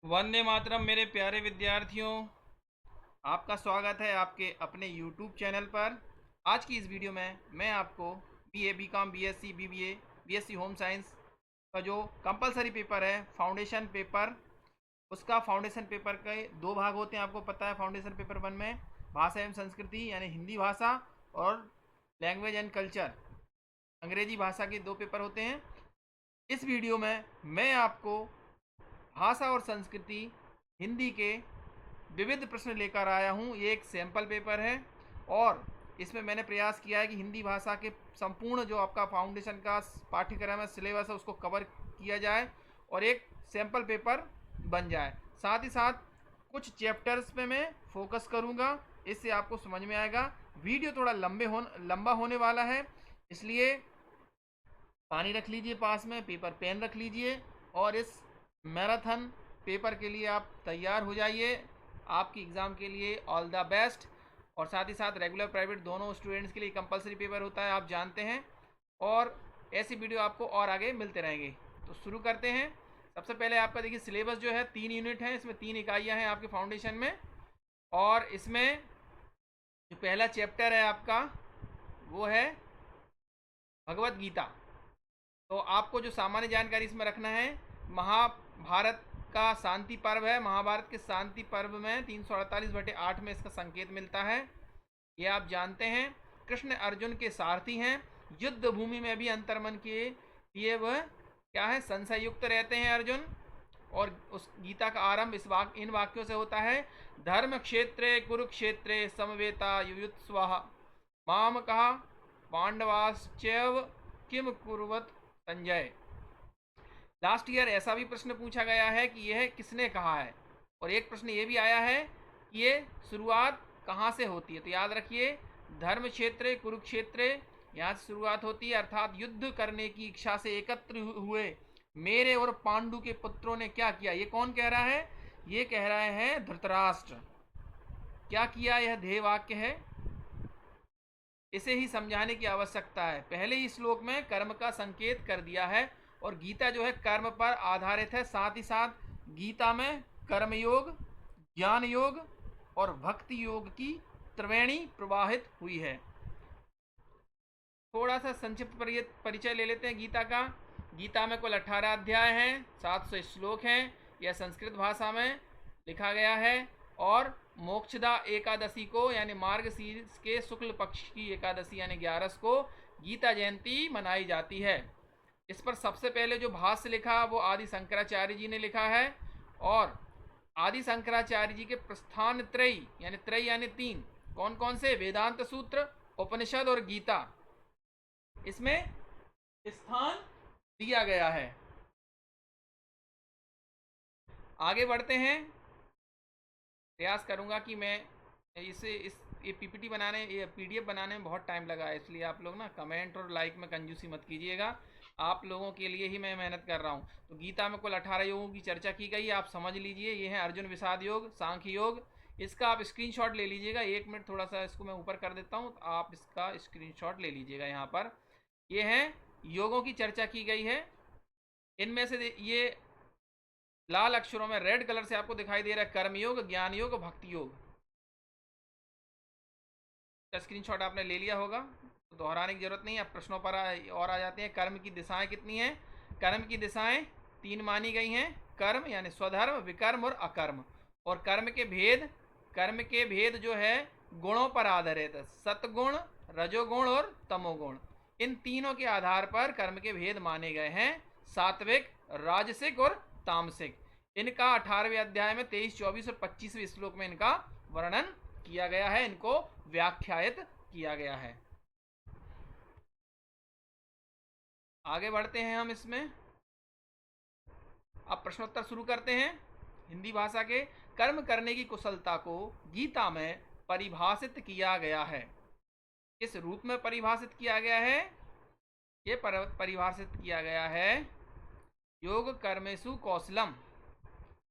वंदे मातरम मेरे प्यारे विद्यार्थियों। आपका स्वागत है आपके अपने YouTube चैनल पर। आज की इस वीडियो में मैं आपको BA, BCom, BSc, BBA, BSc home science का जो कंपलसरी पेपर है फाउंडेशन पेपर, उसका फाउंडेशन पेपर के दो भाग होते हैं। आपको पता है फाउंडेशन पेपर 1 में भाषा एवं संस्कृति यानी हिंदी भाषा और लैंग्वेज एंड कल्चर अंग्रेजी भाषा के दो पेपर होते हैं। इस वीडियो में मैं आपको भाषा और संस्कृति हिंदी के विविध प्रश्न लेकर आया हूँ। ये एक सैंपल पेपर है और इसमें मैंने प्रयास किया है कि हिंदी भाषा के संपूर्ण जो आपका फाउंडेशन का पाठ्यक्रम है, सिलेबस है, उसको कवर किया जाए और एक सैंपल पेपर बन जाए। साथ ही साथ कुछ चैप्टर्स पे मैं फोकस करूँगा, इससे आपको समझ में आएगा। वीडियो थोड़ा लंबा होने वाला है, इसलिए पानी रख लीजिए पास में, पेपर पेन रख लीजिए और इस मैराथन पेपर के लिए आप तैयार हो जाइए। आपकी एग्ज़ाम के लिए ऑल द बेस्ट। और साथ ही साथ रेगुलर प्राइवेट दोनों स्टूडेंट्स के लिए कंपलसरी पेपर होता है, आप जानते हैं। और ऐसी वीडियो आपको और आगे मिलते रहेंगे। तो शुरू करते हैं। सबसे पहले आपका देखिए सिलेबस जो है 3 यूनिट है, इसमें 3 इकाइयाँ हैं आपके फाउंडेशन में। और इसमें जो पहला चैप्टर है आपका वो है भगवत गीता। तो आपको जो सामान्य जानकारी इसमें रखना है, महाभारत का शांति पर्व है। महाभारत के शांति पर्व में 348/8 में इसका संकेत मिलता है, ये आप जानते हैं। कृष्ण अर्जुन के सारथी हैं। युद्ध भूमि में भी अंतर्मन किए वह क्या है, संशय युक्त रहते हैं अर्जुन। और उस गीता का आरंभ इन वाक्यों से होता है, धर्म क्षेत्रे कुरुक्षेत्रे समवेता युयुत्स्वः माम कहा पांडवाश्चैव किम कुर्वत संजय। लास्ट ईयर ऐसा भी प्रश्न पूछा गया है कि यह किसने कहा है, और एक प्रश्न ये भी आया है कि ये शुरुआत कहाँ से होती है। तो याद रखिए, धर्म क्षेत्र कुरुक्षेत्र यहाँ से शुरुआत होती है, अर्थात युद्ध करने की इच्छा से एकत्र हुए मेरे और पांडु के पुत्रों ने क्या किया। ये कौन कह रहा है? ये कह रहे हैं धृतराष्ट्र। क्या किया, यह ध्येय वाक्य है, इसे ही समझाने की आवश्यकता है। पहले ही श्लोक में कर्म का संकेत कर दिया है और गीता जो है कर्म पर आधारित है। साथ ही साथ गीता में कर्म योग, ज्ञान योग और भक्ति योग की त्रिवेणी प्रवाहित हुई है। थोड़ा सा संक्षिप्त परिचय ले लेते हैं गीता का। गीता में कुल 18 अध्याय हैं, 700 श्लोक हैं। यह संस्कृत भाषा में लिखा गया है और मोक्षदा एकादशी को यानी मार्गशीर्ष के शुक्ल पक्ष की एकादशी यानी 11 को गीता जयंती मनाई जाती है। इस पर सबसे पहले जो भाष्य लिखा वो आदि शंकराचार्य जी ने लिखा है। और आदि शंकराचार्य जी के प्रस्थान त्रयी यानी त्रय यानी 3 कौन कौन से, वेदांत सूत्र, उपनिषद और गीता, इसमें स्थान दिया गया है। आगे बढ़ते हैं। प्रयास करूंगा कि मैं ये पीपीटी बनाने, ये पीडीएफ बनाने में बहुत टाइम लगा है, इसलिए आप लोग ना कमेंट और लाइक में कंजूसी मत कीजिएगा। आप लोगों के लिए ही मैं मेहनत कर रहा हूँ। तो गीता में कुल 18 योगों की चर्चा की गई है, आप समझ लीजिए। ये है अर्जुन विषाद योग, सांख्य योग। इसका आप स्क्रीनशॉट ले लीजिएगा। 1 मिनट थोड़ा सा इसको मैं ऊपर कर देता हूँ, तो आप इसका स्क्रीनशॉट ले लीजिएगा। यहाँ पर ये है योगों की चर्चा की गई है। इनमें से ये लाल अक्षरों में रेड कलर से आपको दिखाई दे रहा है कर्मयोग, ज्ञान योग, भक्ति योग। स्क्रीनशॉट आपने ले लिया होगा तो दोहराने की जरूरत नहीं है। अब प्रश्नों पर और आ जाते हैं। कर्म की दिशाएं कितनी हैं? कर्म की दिशाएं 3 मानी गई हैं। कर्म यानी स्वधर्म, विकर्म और अकर्म। और कर्म के भेद जो है गुणों पर आधारित है, सतगुण, रजोगुण और तमोगुण। इन तीनों के आधार पर कर्म के भेद माने गए हैं, सात्विक, राजसिक और तामसिक। इनका 18वें अध्याय में 23, 24 और 25वें श्लोक में इनका वर्णन किया गया है, इनको व्याख्यायित किया गया है। आगे बढ़ते हैं हम इसमें। अब प्रश्नोत्तर शुरू करते हैं। हिंदी भाषा के कर्म करने की कुशलता को गीता में परिभाषित किया गया है। किस रूप में परिभाषित किया गया है? ये परिभाषित किया गया है योग कर्मेशु कौशलम।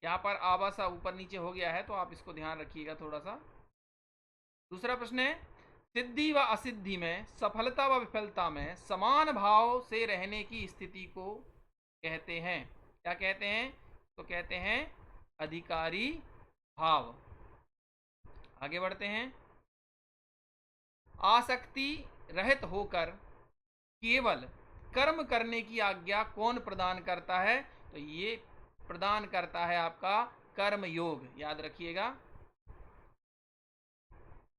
यहाँ पर आवासा ऊपर नीचे हो गया है, तो आप इसको ध्यान रखिएगा थोड़ा सा। दूसरा प्रश्न है, सिद्धि व असिद्धि में, सफलता व विफलता में समान भाव से रहने की स्थिति को कहते हैं। क्या कहते हैं? तो कहते हैं अधिकारी भाव। आगे बढ़ते हैं। आसक्ति रहित होकर केवल कर्म करने की आज्ञा कौन प्रदान करता है? तो ये प्रदान करता है आपका कर्म योग। याद रखिएगा,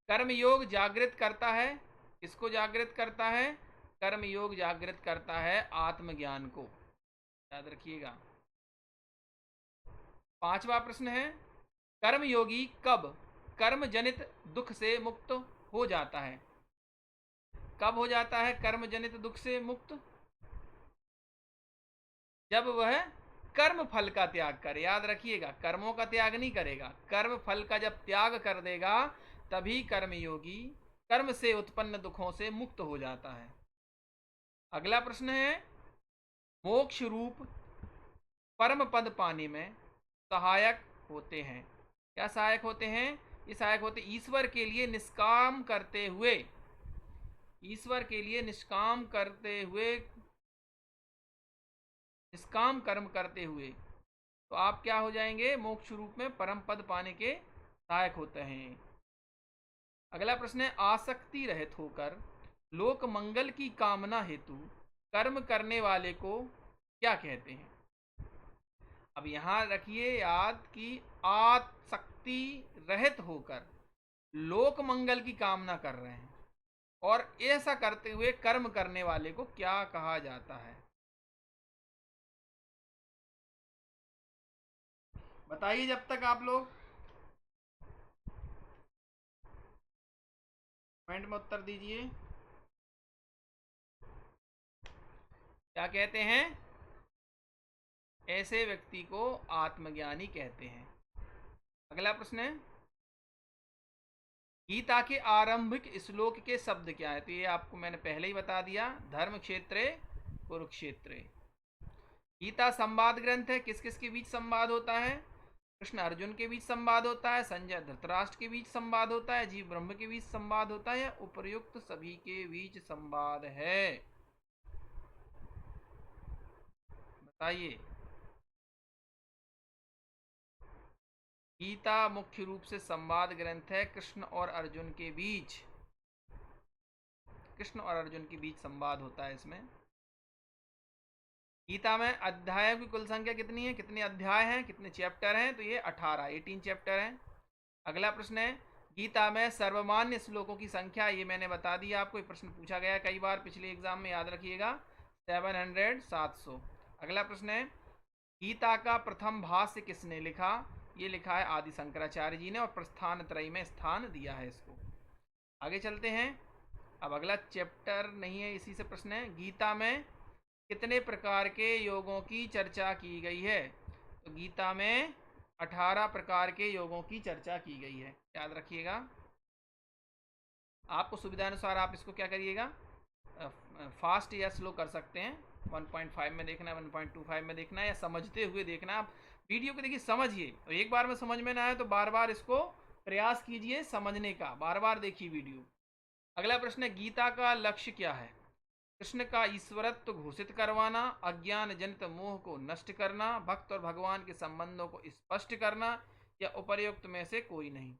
कर्म योग जागृत करता है। किसको जागृत करता है? कर्म योग जागृत करता है आत्मज्ञान को। याद रखिएगा। पांचवा प्रश्न है, कर्मयोगी कब कर्म जनित दुख से मुक्त हो जाता है? कब हो जाता है कर्म जनित दुख से मुक्त? जब वह कर्म फल का त्याग करे। याद रखिएगा, कर्मों का त्याग नहीं करेगा, कर्म फल का जब त्याग कर देगा तभी कर्मयोगी कर्म से उत्पन्न दुखों से मुक्त हो जाता है। अगला प्रश्न है, मोक्ष रूप परम पद पाने में सहायक होते हैं। क्या सहायक होते हैं? ये सहायक होते ईश्वर के लिए निष्काम करते हुए, ईश्वर के लिए निष्काम करते हुए, निष्काम कर्म करते हुए। तो आप क्या हो जाएंगे? मोक्ष रूप में परम पद पाने के सहायक होते हैं। अगला प्रश्न है, आसक्ति रहित होकर लोक मंगल की कामना हेतु कर्म करने वाले को क्या कहते हैं? अब यहां रखिए याद कि आसक्ति रहित होकर लोक मंगल की कामना कर रहे हैं और ऐसा करते हुए कर्म करने वाले को क्या कहा जाता है? बताइए जब तक आप लोग कमेंट में उत्तर दीजिए। क्या कहते हैं? ऐसे व्यक्ति को आत्मज्ञानी कहते हैं। अगला प्रश्न है, गीता के आरंभिक श्लोक के शब्द क्या है? तो ये आपको मैंने पहले ही बता दिया, धर्म क्षेत्रे कुरुक्षेत्रे। गीता संवाद ग्रंथ है। किस किस के बीच संवाद होता है? कृष्ण अर्जुन के बीच संवाद होता है, संजय धृतराष्ट्र के बीच संवाद होता है, जीव ब्रह्म के बीच संवाद होता है, या उपर्युक्त सभी के बीच संवाद है? बताइए। गीता मुख्य रूप से संवाद ग्रंथ है कृष्ण और अर्जुन के बीच। कृष्ण और अर्जुन के बीच संवाद होता है इसमें। गीता में अध्यायों की कुल संख्या कितनी है? कितने अध्याय हैं? कितने चैप्टर हैं? तो ये 18 चैप्टर हैं। अगला प्रश्न है, गीता में सर्वमान्य श्लोकों की संख्या। ये मैंने बता दिया आपको, ये प्रश्न पूछा गया कई बार पिछले एग्जाम में, याद रखिएगा 700। अगला प्रश्न है, गीता का प्रथम भाष्य किसने लिखा? ये लिखा है आदि शंकराचार्य जी ने और प्रस्थान त्रयी में स्थान दिया है इसको। आगे चलते हैं। अब अगला चैप्टर नहीं है, इसी से प्रश्न है, गीता में कितने प्रकार के योगों की चर्चा की गई है? तो गीता में 18 प्रकार के योगों की चर्चा की गई है। याद रखिएगा। आपको सुविधानुसार आप इसको क्या करिएगा, फास्ट या स्लो कर सकते हैं। 1.5 में देखना है, 1.25 में देखना है, या समझते हुए देखना है। आप वीडियो को देखिए, समझिए, और एक बार में समझ में ना आए तो बार बार इसको प्रयास कीजिए समझने का, बार बार देखिए वीडियो। अगला प्रश्न है, गीता का लक्ष्य क्या है? कृष्ण का ईश्वरत्व घोषित करवाना, अज्ञान जनित मोह को नष्ट करना, भक्त और भगवान के संबंधों को स्पष्ट करना, या उपर्युक्त में से कोई नहीं?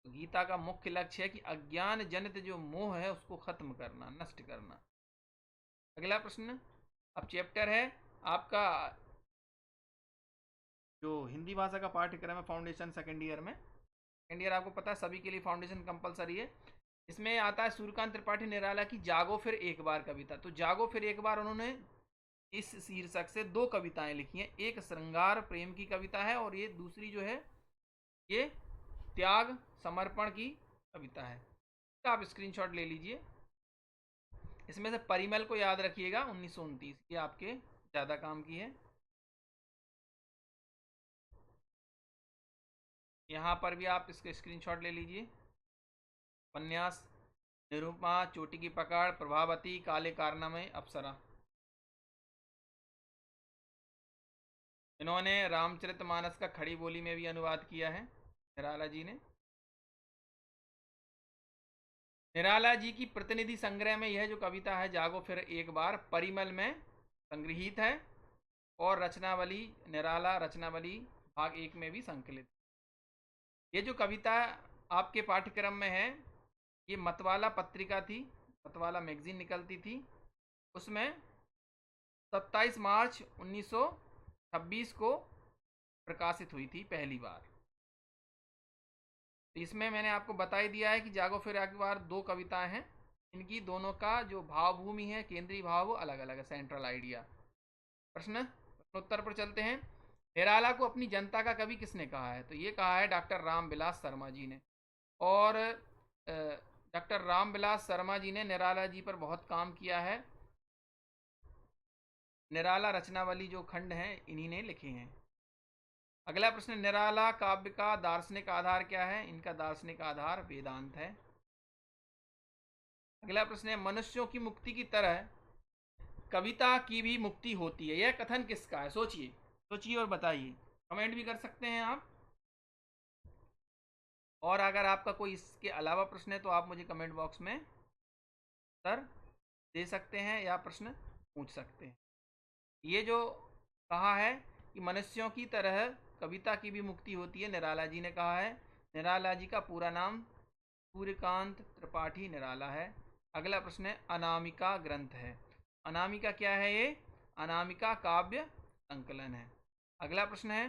तो गीता का मुख्य लक्ष्य है कि अज्ञान जनित जो मोह है उसको खत्म करना, नष्ट करना। अगला प्रश्न, अब चैप्टर है आपका जो हिंदी भाषा का पाठ्यक्रम है फाउंडेशन सेकेंड ईयर में। सेकेंड ईयर आपको पता है सभी के लिए फाउंडेशन कंपलसरी है। इसमें आता है सूर्यकांत त्रिपाठी निराला की जागो फिर एक बार कविता। तो जागो फिर एक बार उन्होंने इस शीर्षक से 2 कविताएं लिखी हैं। एक श्रृंगार प्रेम की कविता है और ये दूसरी जो है ये त्याग समर्पण की कविता है। तो आप स्क्रीनशॉट ले लीजिए। इसमें से परिमल को याद रखिएगा, 1929, ये आपके ज़्यादा काम की है। यहाँ पर भी आप इसके स्क्रीनशॉट ले लीजिए। उपन्यास, निरुपमा, चोटी की पकड़, प्रभावती, काले कारनामे, अप्सरा। इन्होंने रामचरितमानस का खड़ी बोली में भी अनुवाद किया है निराला जी ने। निराला जी की प्रतिनिधि संग्रह में यह जो कविता है जागो फिर एक बार परिमल में संग्रहित है। और रचनावली निराला रचनावली भाग 1 में भी संकलित। ये जो कविता आपके पाठ्यक्रम में है, ये मतवाला पत्रिका थी, मतवाला मैगजीन निकलती थी, उसमें 27 मार्च 1926 को प्रकाशित हुई थी पहली बार। तो इसमें मैंने आपको बता ही दिया है कि जागो फिर एक बार दो कविताएं हैं, इनकी दोनों का जो भावभूमि है, केंद्रीय भाव, वो अलग अलग है, सेंट्रल आइडिया। प्रश्नोत्तर पर चलते हैं। निराला को अपनी जनता का कवि किसने कहा है? तो ये कहा है डॉक्टर रामविलास शर्मा जी ने। और डॉक्टर रामविलास शर्मा जी ने निराला जी पर बहुत काम किया है। निराला रचनावली जो खंड हैं इन्हीं ने लिखे हैं। अगला प्रश्न, निराला काव्य का दार्शनिक आधार क्या है? इनका दार्शनिक आधार वेदांत है। अगला प्रश्न है, मनुष्यों की मुक्ति की तरह कविता की भी मुक्ति होती है, यह कथन किसका है? सोचिए सोचिए और बताइए। कमेंट भी कर सकते हैं आप, और अगर आपका कोई इसके अलावा प्रश्न है तो आप मुझे कमेंट बॉक्स में उत्तर दे सकते हैं या प्रश्न पूछ सकते हैं। ये जो कहा है कि मनुष्यों की तरह कविता की भी मुक्ति होती है, निराला जी ने कहा है। निराला जी का पूरा नाम सूर्यकांत त्रिपाठी निराला है। अगला प्रश्न है, अनामिका ग्रंथ है। अनामिका क्या है? ये अनामिका काव्य संकलन है। अगला प्रश्न है,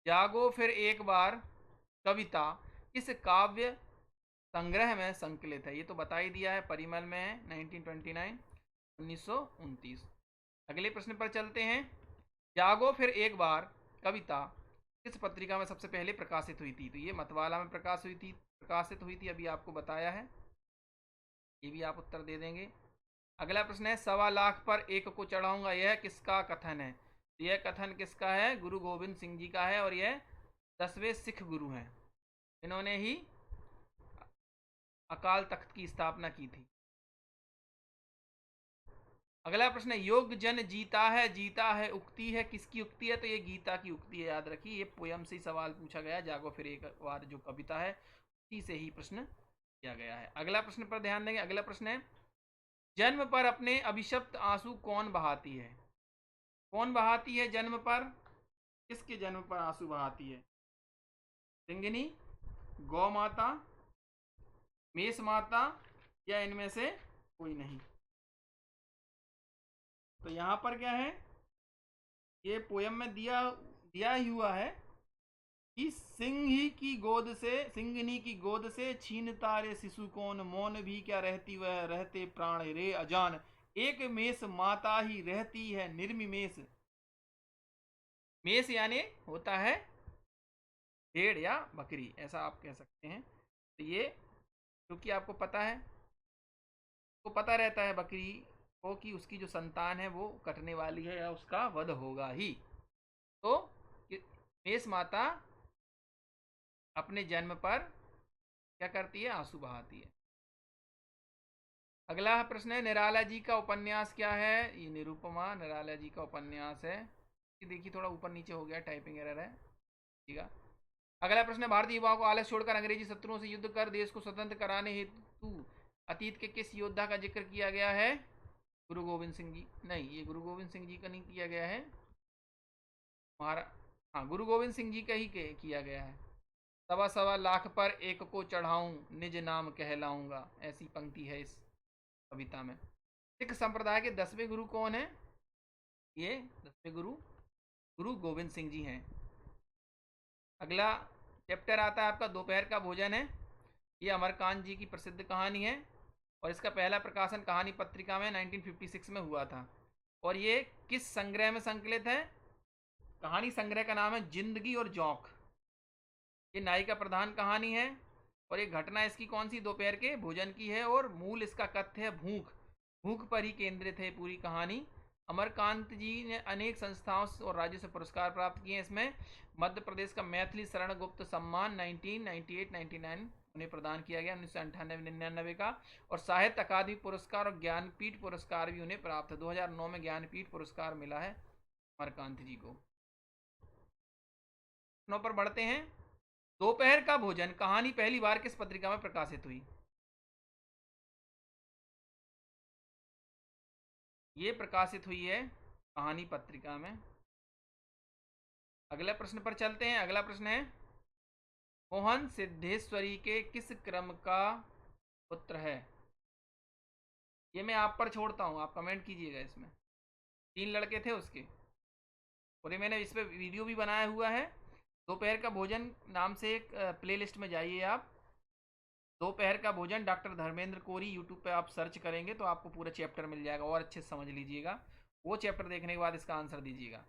जागो फिर एक बार कविता किस काव्य संग्रह में संकलित है? ये तो बता ही दिया है, परिमल में है, 1929, 1929। अगले प्रश्न पर चलते हैं। जागो फिर एक बार कविता किस पत्रिका में सबसे पहले प्रकाशित हुई थी? तो ये मतवाला में प्रकाशित हुई थी, अभी आपको बताया है, ये भी आप उत्तर दे देंगे। अगला प्रश्न है, 1.25 पर एक को चढ़ाऊंगा, यह किसका कथन है? तो यह कथन किसका है? गुरु गोविंद सिंह जी का है, और यह 10वें सिख गुरु हैं। इन्होंने ही अकाल तख्त की स्थापना की थी। अगला प्रश्न है, योग जन जीता है उक्ति है, किसकी उक्ति है? तो ये गीता की उक्ति है, याद रखिए। ये पोयम से ही सवाल पूछा गया, जागो फिर एक बार जो कविता है उसी से ही प्रश्न किया गया है। अगला प्रश्न पर ध्यान देंगे। अगला प्रश्न है, जन्म पर अपने अभिशप्त आंसू कौन बहाती है? कौन बहाती है जन्म पर? किसके जन्म पर आंसू बहाती है? सिंगिनी, गौ माता, मेष माता, या इनमें से कोई नहीं? तो यहाँ पर क्या है, ये पोयम में दिया ही हुआ है कि सिंगनी की गोद से छीनता रे शिशु कौन, मौन भी क्या रहती वह रहते प्राण रे अजान, एक मेष माता ही रहती है निर्मिमेष। मेष यानी होता है भेड़ या बकरी, ऐसा आप कह सकते हैं। तो ये क्योंकि आपको पता है, तो पता रहता है बकरी को कि उसकी जो संतान है वो कटने वाली है या उसका वध होगा ही, तो मेष माता अपने जन्म पर क्या करती है? आंसू बहाती है। अगला प्रश्न है, निराला जी का उपन्यास क्या है? ये निरुपमा निराला जी का उपन्यास है। देखिए थोड़ा ऊपर नीचे हो गया, टाइपिंग एरर है, ठीक है। अगला प्रश्न है, भारतीय युवाओं को आलस छोड़कर अंग्रेजी शत्रुओं से युद्ध कर देश को स्वतंत्र कराने हेतु अतीत के किस योद्धा का जिक्र किया गया है? गुरु गोविंद सिंह जी, नहीं, ये गुरु गोविंद सिंह जी का नहीं किया गया है, महारा हाँ, गुरु गोविंद सिंह जी का ही किया गया है। 1.25 लाख पर एक को चढ़ाऊं, निज नाम कहलाऊंगा, ऐसी पंक्ति है इस कविता में। सिख संप्रदाय के 10वें गुरु कौन है? ये 10वें गुरु गुरु गोविंद सिंह जी हैं। अगला चैप्टर आता है आपका दोपहर का भोजन है। ये अमरकांत जी की प्रसिद्ध कहानी है, और इसका पहला प्रकाशन कहानी पत्रिका में 1956 में हुआ था। और ये किस संग्रह में संकलित है? कहानी संग्रह का नाम है जिंदगी और जौक। ये नायिका प्रधान कहानी है, और ये घटना इसकी कौन सी? दोपहर के भोजन की है, और मूल इसका कथ्य है भूख। भूख पर ही केंद्रित है पूरी कहानी। अमरकांत जी ने अनेक संस्थाओं और राज्यों से पुरस्कार प्राप्त किए हैं। इसमें मध्य प्रदेश का मैथिली शरण गुप्त सम्मान 1998-99 उन्हें प्रदान किया गया, 1998-99 का। और साहित्य अकादमी पुरस्कार और ज्ञानपीठ पुरस्कार भी उन्हें प्राप्त है। 2009 में ज्ञानपीठ पुरस्कार मिला है अमरकांत जी को। पर बढ़ते हैं। दोपहर का भोजन कहानी पहली बार किस पत्रिका में प्रकाशित हुई? ये प्रकाशित हुई है कहानी पत्रिका में। अगले प्रश्न पर चलते हैं। अगला प्रश्न है, मोहन सिद्धेश्वरी के किस क्रम का पुत्र है? ये मैं आप पर छोड़ता हूँ, आप कमेंट कीजिएगा। इसमें 3 लड़के थे उसके, और ये मैंने इस पर वीडियो भी बनाया हुआ है। दोपहर का भोजन नाम से एक प्लेलिस्ट में जाइए आप। दोपहर का भोजन डॉक्टर धर्मेंद्र कोरी, यूट्यूब पे आप सर्च करेंगे तो आपको पूरा चैप्टर मिल जाएगा, और अच्छे से समझ लीजिएगा। वो चैप्टर देखने के बाद इसका आंसर दीजिएगा।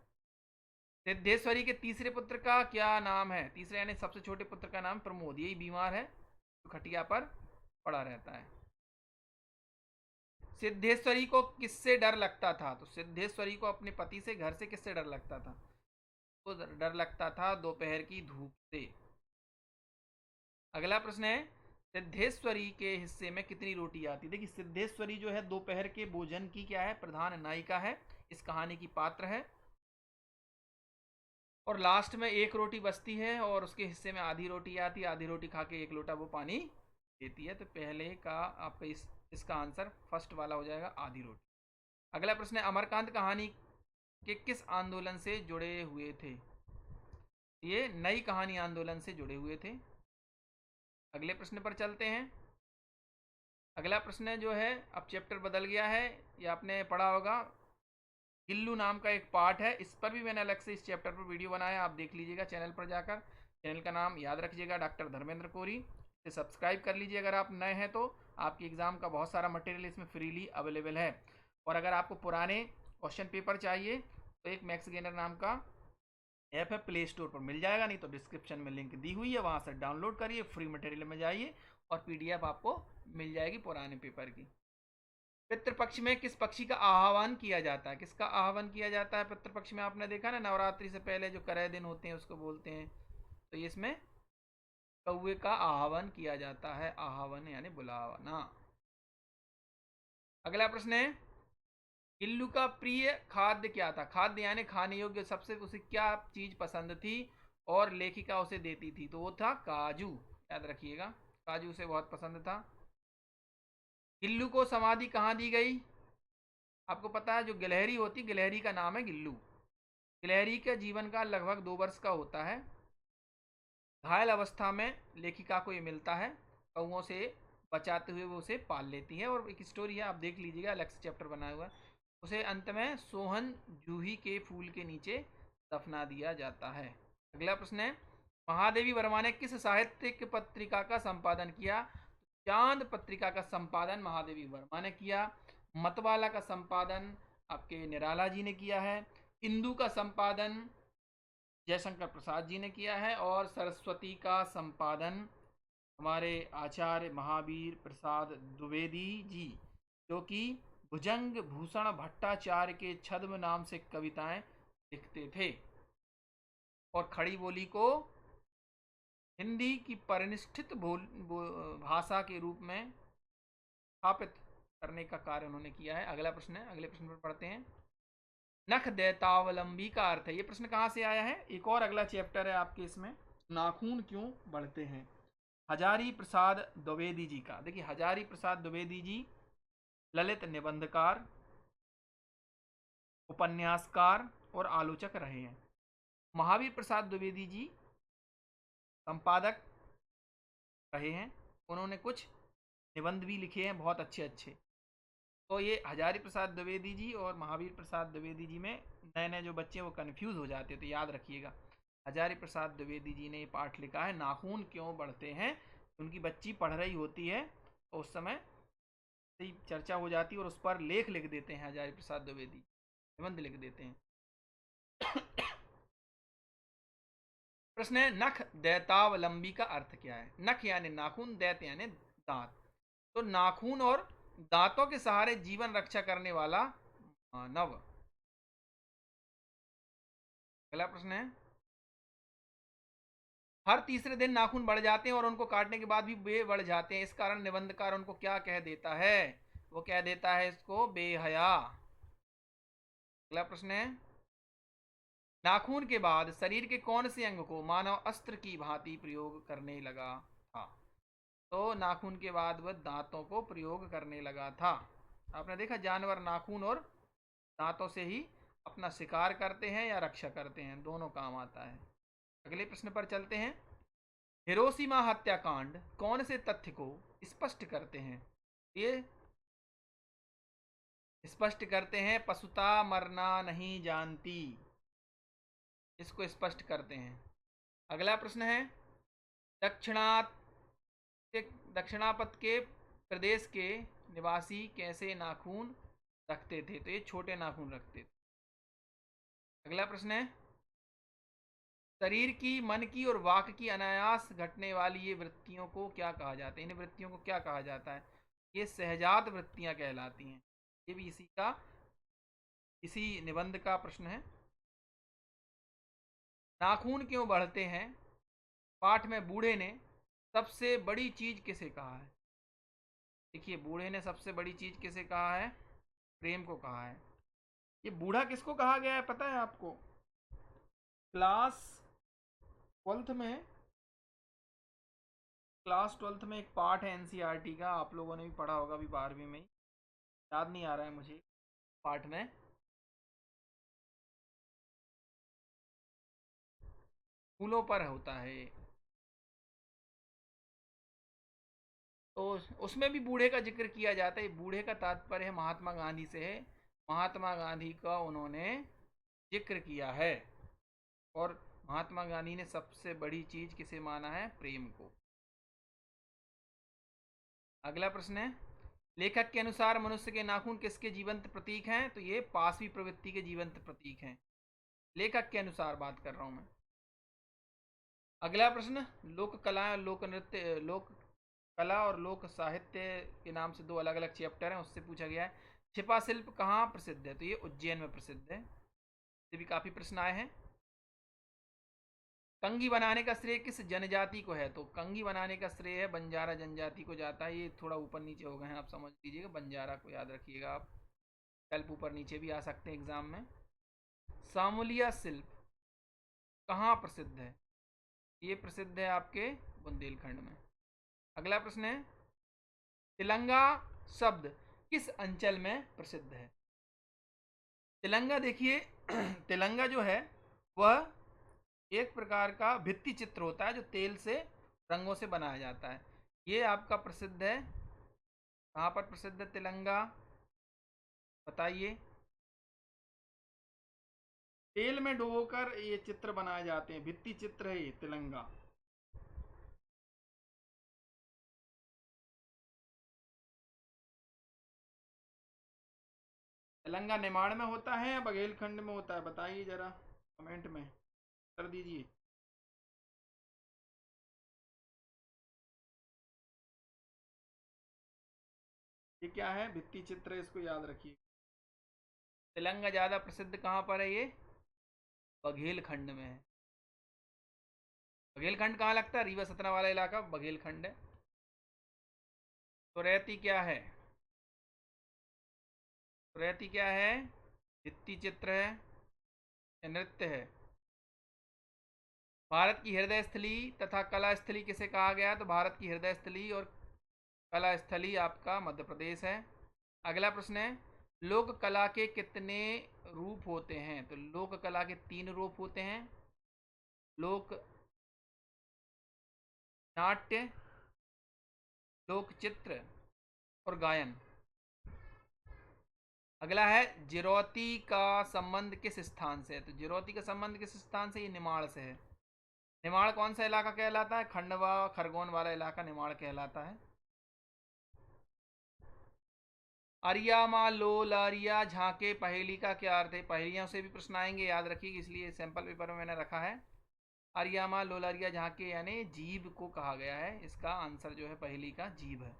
सिद्धेश्वरी के तीसरे पुत्र का क्या नाम है? तीसरे यानी सबसे छोटे पुत्र का नाम प्रमोद। यही बीमार है तो खटिया पर पड़ा रहता है। सिद्धेश्वरी को किससे डर लगता था? तो सिद्धेश्वरी को अपने पति से, घर से किससे डर लगता था? तो डर लगता था दोपहर की धूप से। अगला प्रश्न है, सिद्धेश्वरी के हिस्से में कितनी रोटी आती? देखिए, सिद्धेश्वरी जो है दोपहर के भोजन की क्या है, प्रधान नायिका है, इस कहानी की पात्र है। और लास्ट में एक रोटी बचती है और उसके हिस्से में आधी रोटी आती है। आधी रोटी खा के 1 लोटा वो पानी देती है। तो पहले का आपका इसका आंसर फर्स्ट वाला हो जाएगा, आधी रोटी। अगला प्रश्न है, अमरकांत कहानी के किस आंदोलन से जुड़े हुए थे? ये नई कहानी आंदोलन से जुड़े हुए थे। अगले प्रश्न पर चलते हैं। अगला प्रश्न जो है, अब चैप्टर बदल गया है, ये आपने पढ़ा होगा। गिल्लू नाम का एक पार्ट है, इस पर भी मैंने अलग से इस चैप्टर पर वीडियो बनाया, आप देख लीजिएगा चैनल पर जाकर। चैनल का नाम याद रखिएगा, डॉक्टर धर्मेंद्र कोरी। इसे सब्सक्राइब कर लीजिए अगर आप नए हैं तो। आपकी एग्ज़ाम का बहुत सारा मटेरियल इसमें फ्रीली अवेलेबल है। और अगर आपको पुराने क्वेश्चन पेपर चाहिए तो एक मैक्स गेनर नाम का ऐप है, प्ले स्टोर पर मिल जाएगा, नहीं तो डिस्क्रिप्शन में लिंक दी हुई है, वहाँ से डाउनलोड करिए, फ्री मटेरियल में जाइए और PDF आपको मिल जाएगी पुराने पेपर की। पितृपक्ष में किस पक्षी का आह्वान किया जाता है? किसका आह्वान किया जाता है पितृपक्ष में? आपने देखा ना, नवरात्रि से पहले जो करह दिन होते हैं उसको बोलते हैं। तो ये इसमें कौवे का आह्वान किया जाता है। आह्वान यानी बुलाना। अगला प्रश्न है, गिल्लू का प्रिय खाद्य क्या था? खाद्य यानी खाने योग्य, सबसे उसे क्या चीज पसंद थी और लेखिका उसे देती थी? तो वो था काजू। याद रखिएगा, काजू उसे बहुत पसंद था। गिल्लू को समाधि कहाँ दी गई? आपको पता है, जो गिलहरी होती, गिलहरी का नाम है गिल्लू। गिलहरी के जीवन काल लगभग 2 वर्ष का होता है। घायल अवस्था में लेखिका को ये मिलता है, कौओं से बचाते हुए वो उसे पाल लेती है। और एक स्टोरी है, आप देख लीजिएगा, अलग से चैप्टर बनाया हुआ है। उसे अंत में सोहन जूही के फूल के नीचे दफना दिया जाता है। अगला प्रश्न है, महादेवी वर्मा ने किस साहित्यिक पत्रिका का संपादन किया? चांद पत्रिका का संपादन महादेवी वर्मा ने किया। मतवाला का संपादन आपके निराला जी ने किया है। इंदु का संपादन जयशंकर प्रसाद जी ने किया है। और सरस्वती का संपादन हमारे आचार्य महावीर प्रसाद द्विवेदी जी, जो कि भुजंग भूषण भट्टाचार्य के छद्म नाम से कविताएं लिखते थे। और खड़ी बोली को हिंदी की परिनिष्ठित भाषा के रूप में स्थापित करने का कार्य उन्होंने किया है। अगला प्रश्न है, अगले प्रश्न पर पढ़ते हैं। नख दैतावलंबी का अर्थ है, ये प्रश्न कहाँ से आया है? एक और अगला चैप्टर है आपके इसमें, नाखून क्यों बढ़ते हैं, हजारी प्रसाद द्विवेदी जी का। देखिए, हजारी प्रसाद द्विवेदी जी ललित निबंधकार, उपन्यासकार और आलोचक रहे हैं। महावीर प्रसाद द्विवेदी जी संपादक रहे हैं, उन्होंने कुछ निबंध भी लिखे हैं बहुत अच्छे अच्छे। तो ये हजारी प्रसाद द्विवेदी जी और महावीर प्रसाद द्विवेदी जी में नए नए जो बच्चे हैं वो कन्फ्यूज़ हो जाते हैं, तो याद रखिएगा। हजारी प्रसाद द्विवेदी जी ने ये पाठ लिखा है, नाखून क्यों बढ़ते हैं। उनकी बच्ची पढ़ रही होती है तो उस समय चर्चा हो जाती है और उस पर लेख लिख देते हैं हजारी प्रसाद द्विवेदी, निबंध लिख देते हैं। प्रश्न है, नख दैतावलंबी का अर्थ क्या है? नख यानी नाखून, दैत यानी दांत। तो नाखून और दांतों के सहारे जीवन रक्षा करने वाला मानव। अगला प्रश्न है, हर तीसरे दिन नाखून बढ़ जाते हैं और उनको काटने के बाद भी वे बढ़ जाते हैं, इस कारण निबंधकार उनको क्या कह देता है? वो कह देता है इसको बेहया। अगला प्रश्न है, नाखून के बाद शरीर के कौन से अंग को मानव अस्त्र की भांति प्रयोग करने लगा था? तो नाखून के बाद वह दांतों को प्रयोग करने लगा था। आपने देखा, जानवर नाखून और दांतों से ही अपना शिकार करते हैं या रक्षा करते हैं, दोनों काम आता है। अगले प्रश्न पर चलते हैं। हिरोशिमा हत्याकांड कौन से तथ्य को स्पष्ट करते हैं? ये स्पष्ट करते हैं पशुता मरना नहीं जानती, इसको स्पष्ट करते हैं। अगला प्रश्न है, दक्षिणात दक्षिणापथ के प्रदेश के निवासी कैसे नाखून रखते थे? तो ये छोटे नाखून रखते थे। अगला प्रश्न है, शरीर की, मन की और वाक की अनायास घटने वाली ये वृत्तियों को क्या कहा जाता है? इन वृत्तियों को क्या कहा जाता है? ये सहजात वृत्तियां कहलाती हैं। ये भी इसी निबंध का प्रश्न है। नाखून क्यों बढ़ते हैं? पाठ में बूढ़े ने सबसे बड़ी चीज किसे कहा है? देखिए, बूढ़े ने सबसे बड़ी चीज किसे कहा है? प्रेम को कहा है। ये बूढ़ा किसको कहा गया है पता है आपको? क्लास ट्वेल्थ में एक पार्ट है एनसीईआरटी का, आप लोगों ने भी पढ़ा होगा अभी 12वीं में ही, याद नहीं आ रहा है मुझे पार्ट में। फूलों पर होता है, तो उसमें भी बूढ़े का जिक्र किया जाता है। बूढ़े का तात्पर्य है महात्मा गांधी से है। महात्मा गांधी का उन्होंने जिक्र किया है, और महात्मा गांधी ने सबसे बड़ी चीज किसे माना है? प्रेम को। अगला प्रश्न है, लेखक के अनुसार मनुष्य के नाखून किसके जीवंत प्रतीक हैं? तो ये पाशवी प्रवृत्ति के जीवंत प्रतीक हैं। लेखक के अनुसार बात कर रहा हूं मैं। अगला प्रश्न, लोक कला, लोक नृत्य, लोक कला और लोक साहित्य के नाम से दो अलग अलग चैप्टर हैं, उससे पूछा गया है छिपा शिल्प कहाँ प्रसिद्ध है? तो ये उज्जैन में प्रसिद्ध है। इससे भी काफी प्रश्न आए हैं। कंघी बनाने का श्रेय किस जनजाति को है? तो कंघी बनाने का श्रेय है बंजारा जनजाति को जाता है। ये थोड़ा ऊपर नीचे हो गए हैं, आप समझ लीजिएगा, बंजारा को याद रखिएगा आप। हेल्प ऊपर नीचे भी आ सकते हैं एग्जाम में। सामोलिया शिल्प कहाँ प्रसिद्ध है? ये प्रसिद्ध है आपके बुंदेलखंड में। अगला प्रश्न है, तिलंगा शब्द किस अंचल में प्रसिद्ध है? तिलंगा देखिए तिलंगा जो है वह एक प्रकार का भित्ति चित्र होता है जो तेल से, रंगों से बनाया जाता है। ये आपका प्रसिद्ध है। कहाँ पर प्रसिद्ध है तिलंगा? बताइए। तेल में डुबोकर ये चित्र बनाए जाते हैं, भित्ति चित्र है ये तिलंगा। तिलंगा निमाड़ में होता है या बघेलखंड में होता है? बताइए जरा कमेंट में कर दीजिए। ये क्या है? भित्ति चित्र है, इसको याद रखिए। तिलंगा ज्यादा प्रसिद्ध कहाँ पर है? ये बघेलखंड में है। बघेलखंड कहाँ लगता है? रीवा सतना वाला इलाका बघेलखंड है। तो रहती क्या है? तो रहती क्या है? भित्ति चित्र है, नृत्य है। भारत की हृदय स्थली तथा कला स्थली किसे कहा गया? तो भारत की हृदय स्थली और कला स्थली आपका मध्य प्रदेश है। अगला प्रश्न है, लोक कला के कितने रूप होते हैं? तो लोक कला के 3 रूप होते हैं, लोक नाट्य, लोक चित्र और गायन। अगला है, जिरौती का संबंध किस स्थान से है? तो जिरौती का संबंध किस स्थान से? ये निमाड़ से है। निमाड़ कौन सा इलाका कहलाता है? खंडवा खरगोन वाला इलाका निमाड़ कहलाता है। अरिया माँ लोल अरिया झांके पहेली का क्या अर्थ है? पहेलियों से भी प्रश्न आएंगे, याद रखिए, इसलिए सैंपल पेपर में मैंने रखा है। अरिया माँ लोलारिया झांके यानी जीभ को कहा गया है। इसका आंसर जो है पहेली का जीभ है।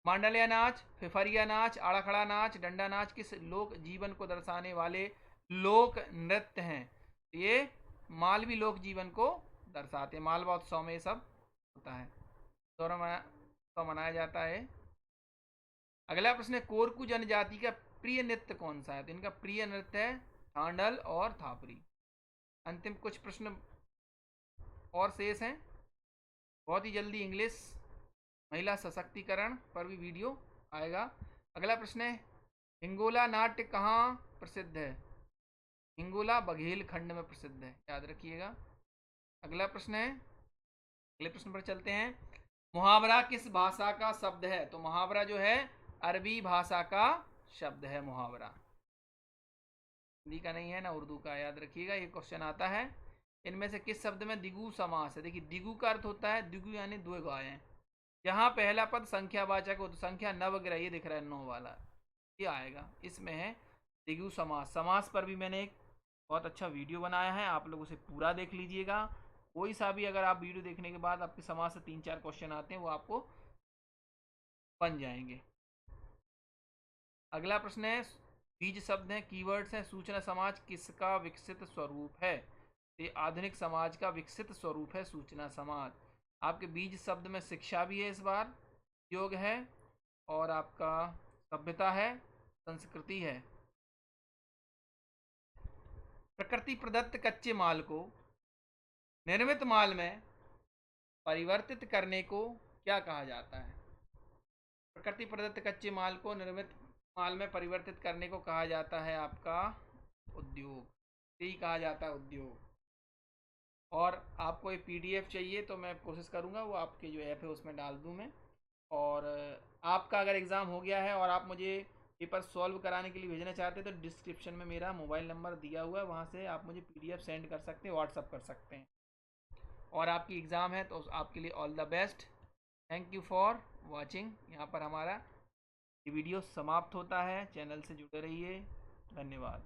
मांडलिया नाच, फिफरिया नाच, आड़ाखड़ा नाच, डंडा नाच किस लोक जीवन को दर्शाने वाले लोक नृत्य हैं? ये मालवी लोक जीवन को दर्शाते हैं। मालवा उत्सव में ये सब होता है, उत्सव मनाया जाता है। अगला प्रश्न है, कोरकू जनजाति का प्रिय नृत्य कौन सा है? तो इनका प्रिय नृत्य है थांडल और थापरी। अंतिम कुछ प्रश्न और शेष हैं। बहुत ही जल्दी इंग्लिश महिला सशक्तिकरण पर भी वीडियो आएगा। अगला प्रश्न है, हिंगोला नाट्य कहाँ प्रसिद्ध है? हिंगोला बघेलखंड में प्रसिद्ध है, याद रखिएगा। अगला प्रश्न है, अगले प्रश्न पर चलते हैं। मुहावरा किस भाषा का शब्द है? तो मुहावरा जो है अरबी भाषा का शब्द है मुहावरा, हिंदी का नहीं है ना उर्दू का, याद रखिएगा। ये क्वेश्चन आता है। इनमें से किस शब्द में द्विगु समास है? देखिए द्विगु का अर्थ होता है, द्विगु यानी दो गायें। जहाँ पहला पद संख्यावाचक हो तो संख्या नवग्रह, ये दिख रहा है 9 वाला, ये आएगा, इसमें है द्विगु समास। समास पर भी मैंने एक बहुत अच्छा वीडियो बनाया है, आप लोग उसे पूरा देख लीजिएगा। कोई सा भी अगर आप वीडियो देखने के बाद आपके समास से 3-4 क्वेश्चन आते हैं वो आपको बन जाएंगे। अगला प्रश्न है, बीज शब्द हैं, कीवर्ड्स हैं, सूचना समाज किसका विकसित स्वरूप है? ये आधुनिक समाज का विकसित स्वरूप है सूचना समाज। आपके बीज शब्द में शिक्षा भी है इस बार, योग है, और आपका सभ्यता है, संस्कृति है। प्रकृति प्रदत्त कच्चे माल को निर्मित माल में परिवर्तित करने को क्या कहा जाता है? प्रकृति प्रदत्त कच्चे माल को निर्मित माल में परिवर्तित करने को कहा जाता है आपका उद्योग, यही कहा जाता है उद्योग। और आपको ये पीडीएफ चाहिए तो मैं कोशिश करूँगा वो आपके जो ऐप है उसमें डाल दूँ मैं। और आपका अगर एग्ज़ाम हो गया है और आप मुझे पेपर सॉल्व कराने के लिए भेजना चाहते हैं तो डिस्क्रिप्शन में मेरा मोबाइल नंबर दिया हुआ है, वहाँ से आप मुझे पीडीएफ सेंड कर सकते हैं, व्हाट्सअप कर सकते हैं। और आपकी एग्ज़ाम है तो आपके लिए all the best. Thank you for watching. यहाँ पर हमारा ये वीडियो समाप्त होता है, चैनल से जुड़े रहिए, धन्यवाद।